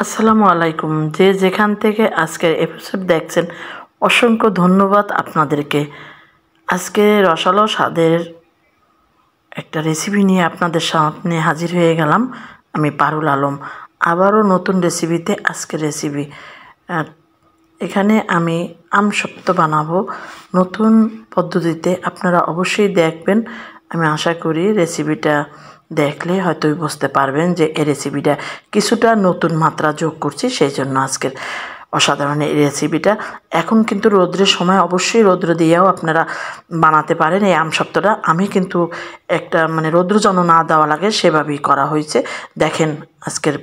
আসসালামু আলাইকুম। যে যেখান থেকে আজকের এপিসোড দেখছেন অসংখ্য ধন্যবাদ আপনাদেরকে। আজকে রসালো স্বাদের একটা রেসিপি নিয়ে আপনাদের সামনে হাজির হয়ে গেলাম। আমি পারুল আলম, আবারও নতুন রেসিপিতে। আজকের রেসিপি এখানে আমি আমসত্ত্ব বানাবো নতুন পদ্ধতিতে। আপনারা অবশ্যই দেখবেন। আমি আশা করি রেসিপিটা দেখলে হয়তোই বুঝতে পারবেন যে এই রেসিপিটা কিছুটা নতুন মাত্রা যোগ করছি, সেই জন্য আজকের অসাধারণ এই রেসিপিটা। এখন কিন্তু রৌদ্রের সময় অবশ্যই রৌদ্র দিয়েও আপনারা বানাতে পারেন এই আমসত্ত্বটা। আমি কিন্তু একটা রৌদ্র যেন না দেওয়া লাগে সেভাবেই করা হয়েছে। দেখেন আজকের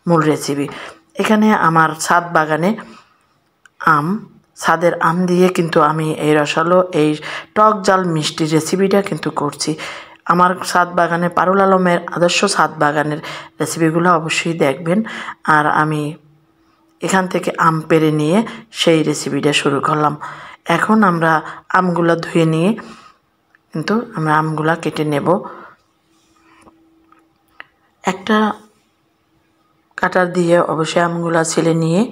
মূল রেসিপি। এখানে আমার ছাদ বাগানে ছাদের আম দিয়ে কিন্তু আমি এই রসালো এই টক জাল মিষ্টি রেসিপিটা কিন্তু করছি। আমার ছাদ বাগানে পারুল আলমের আদর্শ ছাদ বাগানের রেসিপিগুলো অবশ্যই দেখবেন। আর আমি এখান থেকে আম পেড়ে নিয়ে সেই রেসিপিটা শুরু করলাম। এখন আমরা আমগুলা ধুয়ে নিয়ে কিন্তু আমরা আমগুলা কেটে নেব। একটা কাটার দিয়ে অবশ্যই আমগুলা ছিলে নিয়ে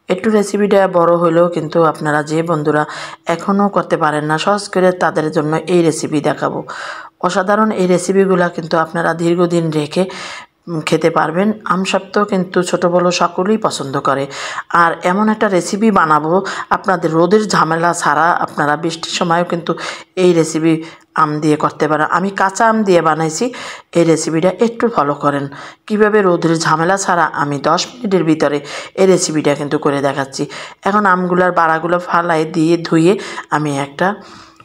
একটু রেসিপিটা বড় হলেও কিন্তু আপনারা যে বন্ধুরা এখনও করতে পারেন না, সহজ করে তাদের জন্য এই রেসিপি দেখাবো। অসাধারণ এই রেসিপিগুলো কিন্তু আপনারা দীর্ঘদিন রেখে খেতে পারবেন। আমসত্ত্ব কিন্তু ছোট বড় সকলেই পছন্দ করে। আর এমন একটা রেসিপি বানাবো আপনাদের রোদের ঝামেলা ছাড়া, আপনারা বৃষ্টির সময়ও কিন্তু এই রেসিপি আম দিয়ে করতে পারেন। আমি কাঁচা আম দিয়ে বানাইছি এই রেসিপিটা, একটু ফলো করেন কিভাবে রোদের ঝামেলা ছাড়া আমি 10 মিনিটের ভিতরে এই রেসিপিটা কিন্তু করে দেখাচ্ছি। এখন আমগুলার বাড়াগুলো ফালাই দিয়ে ধুয়ে আমি একটা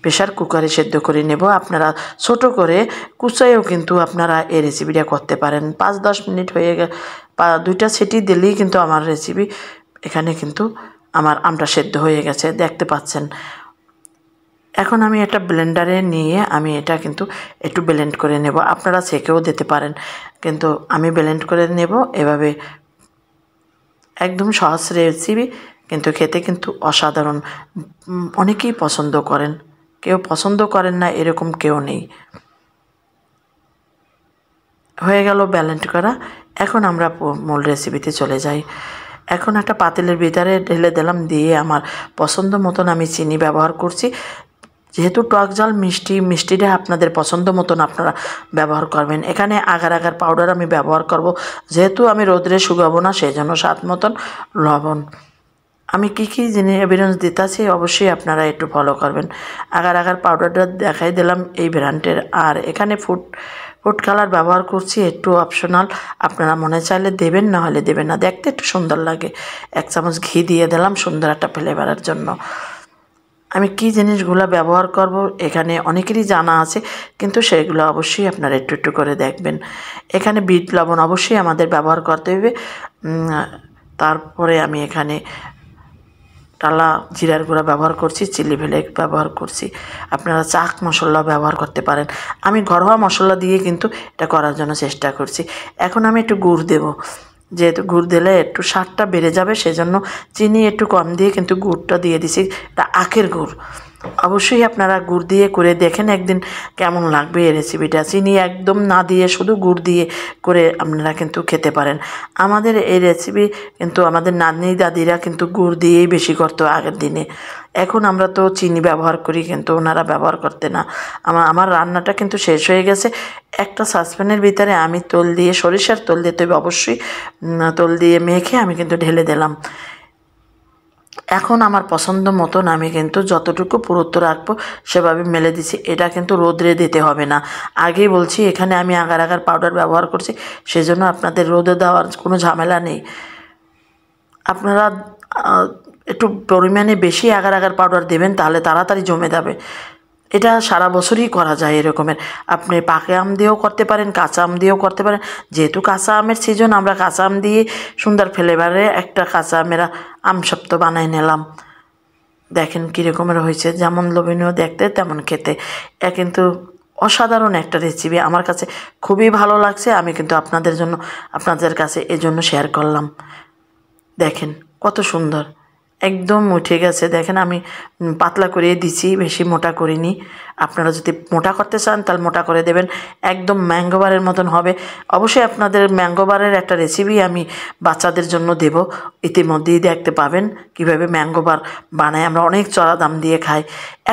প্রেশার কুকারে সেদ্ধ করে নেব। আপনারা ছোট করে কুচাইও কিন্তু আপনারা এই রেসিপিটা করতে পারেন। 5-10 মিনিট হয়ে গেলে 2টা সিটি দিলেই কিন্তু আমার রেসিপি এখানে কিন্তু আমার আমটা সেদ্ধ হয়ে গেছে, দেখতে পাচ্ছেন। এখন আমি এটা ব্লেন্ডারে নিয়ে আমি এটা কিন্তু একটু ব্লেন্ড করে নেব। আপনারা ছেঁকেও দিতে পারেন, কিন্তু আমি ব্লেন্ড করে নেব। এভাবে একদম সহজ রেসিপি, কিন্তু খেতে কিন্তু অসাধারণ। অনেকেই পছন্দ করেন, কেউ পছন্দ করেন না এরকম কেউ নেই। হয়ে গেল ব্লেন্ড করা। এখন আমরা মূল রেসিপিতে চলে যাই। এখন একটা পাতিলের ভিতরে ঢেলে দিলাম, দিয়ে আমার পছন্দ মতন আমি চিনি ব্যবহার করছি। যেহেতু টক জাল মিষ্টিটা আপনাদের পছন্দ মতন আপনারা ব্যবহার করবেন। এখানে আগার পাউডার আমি ব্যবহার করব, যেহেতু আমি রোদ্রে শুকাবো না, সেই জন্য স্বাদ মতন লবণ। আমি কী জিনিস এভিডেন্স দিতেছি অবশ্যই আপনারা একটু ফলো করবেন। আগার পাউডারটা দেখাই দিলাম এই ব্র্যান্ডের। আর এখানে ফুড কালার ব্যবহার করছি, একটু অপশনাল, আপনারা মনে চাইলে দেবেন, না হলে দেবেন না, দেখতে একটু সুন্দর লাগে। 1 চামচ ঘি দিয়ে দিলাম সুন্দর একটা ফ্লেভারের জন্য। আমি কী জিনিসগুলো ব্যবহার করব এখানে অনেকেরই জানা আছে, কিন্তু সেগুলো অবশ্যই আপনারা একটু একটু করে দেখবেন। এখানে বিট লবণ অবশ্যই আমাদের ব্যবহার করতে হবে। তারপরে আমি এখানে টালা জিরার গুঁড়া ব্যবহার করছি, চিলি ফ্লেক্স ব্যবহার করছি। আপনারা চাক মশলা ব্যবহার করতে পারেন। আমি ঘরোয়া মশলা দিয়ে কিন্তু এটা করার জন্য চেষ্টা করছি। এখন আমি একটু গুড় দেব, যেহেতু গুড় দিলে একটু স্বাদটা বেড়ে যাবে, সেজন্য চিনি একটু কম দিয়ে কিন্তু গুড়টা দিয়ে দিছি। এটা আখের গুড়। অবশ্যই আপনারা গুড় দিয়ে করে দেখেন একদিন কেমন লাগবে এই রেসিপিটা। চিনি একদম না দিয়ে শুধু গুড় দিয়ে করে আপনারা কিন্তু খেতে পারেন। আমাদের এই রেসিপি কিন্তু আমাদের নাতনি দাদিরা কিন্তু গুড় দিয়েই বেশি করতো আগের দিনে। এখন আমরা তো চিনি ব্যবহার করি, কিন্তু ওনারা ব্যবহার করতে না। আমার রান্নাটা কিন্তু শেষ হয়ে গেছে। একটা সসপ্যানের ভিতরে আমি সরিষার তেল দিয়ে, তবে অবশ্যই তেল দিয়ে মেখে আমি কিন্তু ঢেলে দিলাম। এখন আমার পছন্দ মতন আমি কিন্তু যতটুকু পুরুত্ব রাখবো সেভাবে মেলে দিছি। এটা কিন্তু রোদে দিতে হবে না, আগেই বলছি। এখানে আমি আগার পাউডার ব্যবহার করছি, সেজন্য আপনাদের রোদে দেওয়ার কোনো ঝামেলা নেই। আপনারা একটু পরিমাণে বেশি আগার পাউডার দেবেন, তাহলে তাড়াতাড়ি জমে যাবে। এটা সারা বছরই করা যায় এরকমের। আপনি পাকা আম দিয়েও করতে পারেন, কাঁচা আম দিয়েও করতে পারেন। যেহেতু কাঁচা আমের সিজন, আমরা কাঁচা আম দিয়ে সুন্দর ফ্লেভারে একটা কাঁচা আমেরা আমসত্ত্ব বানাই নিলাম। দেখেন কীরকমের হয়েছে, যেমন লোভনীয় দেখতে তেমন খেতে। এটা কিন্তু অসাধারণ একটা রেসিপি, আমার কাছে খুবই ভালো লাগছে। আমি কিন্তু আপনাদের কাছে এজন্য শেয়ার করলাম। দেখেন কত সুন্দর একদম উঠে গেছে। দেখেন আমি পাতলা করে দিছি, বেশি মোটা করিনি। আপনারা যদি মোটা করতে চান তাহলে মোটা করে দেবেন, একদম ম্যাঙ্গো বারের মতন হবে। অবশ্যই আপনাদের ম্যাঙ্গো বারের একটা রেসিপি আমি বাচ্চাদের জন্য দেব, ইতিমধ্যেই দেখতে পাবেন কীভাবে ম্যাঙ্গো বার বানায়। আমরা অনেক চড়া দাম দিয়ে খাই।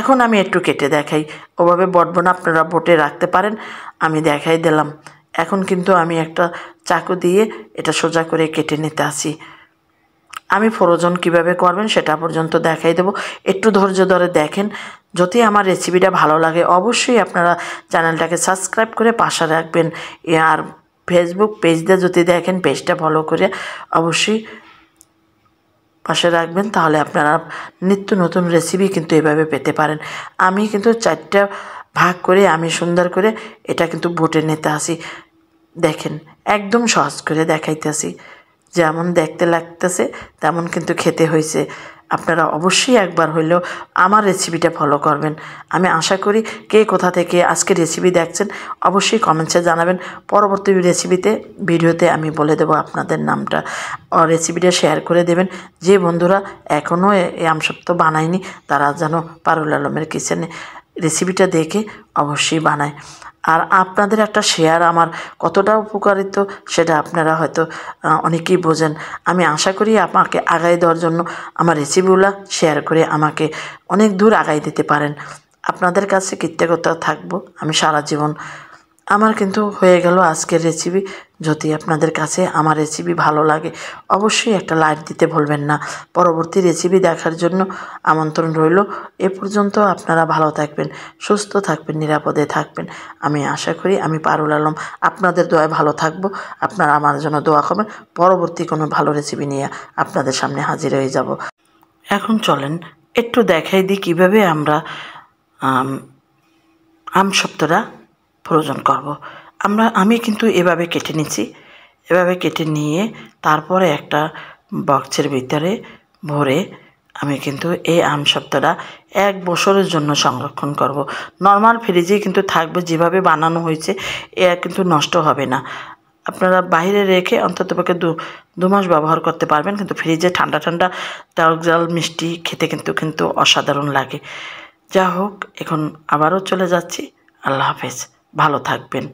এখন আমি একটু কেটে দেখাই, ওভাবে বটবো না, আপনারা বটে রাখতে পারেন, আমি দেখাই দিলাম। এখন কিন্তু আমি একটা চাকু দিয়ে এটা সোজা করে কেটে নিতে আসি। আমি ফ্রোজন কিভাবে করবেন সেটা পর্যন্ত দেখাই দেবো, একটু ধৈর্য ধরে দেখেন। যদি আমার রেসিপিটা ভালো লাগে অবশ্যই আপনারা চ্যানেলটাকে সাবস্ক্রাইব করে পাশে রাখবেন। আর ফেসবুক পেজ দিয়ে যদি দেখেন পেজটা ফলো করে অবশ্যই পাশে রাখবেন, তাহলে আপনারা নিত্য নতুন রেসিপি কিন্তু এভাবে পেতে পারেন। আমি কিন্তু 4টা ভাগ করে আমি সুন্দর করে এটা কিন্তু বটে নিতে আসি। দেখেন একদম সহজ করে দেখাইতেছি, যেমন দেখতে লাগতেছে তেমন কিন্তু খেতে হয়েছে। আপনারা অবশ্যই একবার হইলেও আমার রেসিপিটা ফলো করবেন। আমি আশা করি কে কোথা থেকে আজকে রেসিপি দেখছেন অবশ্যই কমেন্টসে জানাবেন। পরবর্তী ভিডিওতে আমি বলে দেবো আপনাদের নামটা, রেসিপিটা শেয়ার করে দেবেন। যে বন্ধুরা এখনও এই আমসত্ত্ব বানায়নি তারা যেন পারুল আলমের কিচেনে রেসিপিটা দেখে অবশ্যই বানায়। আর আপনাদের একটা শেয়ার আমার কতটা উপকারিত সেটা আপনারা হয়তো অনেকেই বোঝেন। আমি আশা করি আমাকে আগায় দেওয়ার জন্য আমার রেসিপিগুলো শেয়ার করে আমাকে অনেক দূর আগায় দিতে পারেন। আপনাদের কাছে কৃতজ্ঞ থাকবো আমি সারা জীবন। আমার কিন্তু হয়ে গেল আজকের রেসিপি। যদি আপনাদের কাছে আমার রেসিপি ভালো লাগে অবশ্যই একটা লাইক দিতে ভুলবেন না। পরবর্তী রেসিপি দেখার জন্য আমন্ত্রণ রইল। এ পর্যন্ত আপনারা ভালো থাকবেন, সুস্থ থাকবেন, নিরাপদে থাকবেন। আমি আশা করি আমি পারুল আলম আপনাদের দোয়ায় ভালো থাকবো। আপনারা আমার জন্য দোয়া করবেন। পরবর্তী কোনো ভালো রেসিপি নিয়ে আপনাদের সামনে হাজির হয়ে যাব। এখন চলেন একটু দেখাই দিই কীভাবে আমরা আমসত্ত্বটা ফ্রোজন করব। আমি কিন্তু এভাবে কেটে নিচ্ছি, এভাবে কেটে নিয়ে তারপরে একটা বক্সের ভিতরে ভরে আমি কিন্তু এই আমসত্ত্বটা 1 বছরের জন্য সংরক্ষণ করব। নর্মাল ফ্রিজে কিন্তু থাকবে, যেভাবে বানানো হয়েছে এ কিন্তু নষ্ট হবে না। আপনারা বাইরে রেখে অন্ততপক্ষে 2 মাস ব্যবহার করতে পারবেন, কিন্তু ফ্রিজে ঠান্ডা ঠান্ডা টক ঝাল মিষ্টি খেতে কিন্তু অসাধারণ লাগে। যা হোক, এখন আবারও চলে যাচ্ছি। আল্লাহ হাফেজ, ভালো থাকবেন।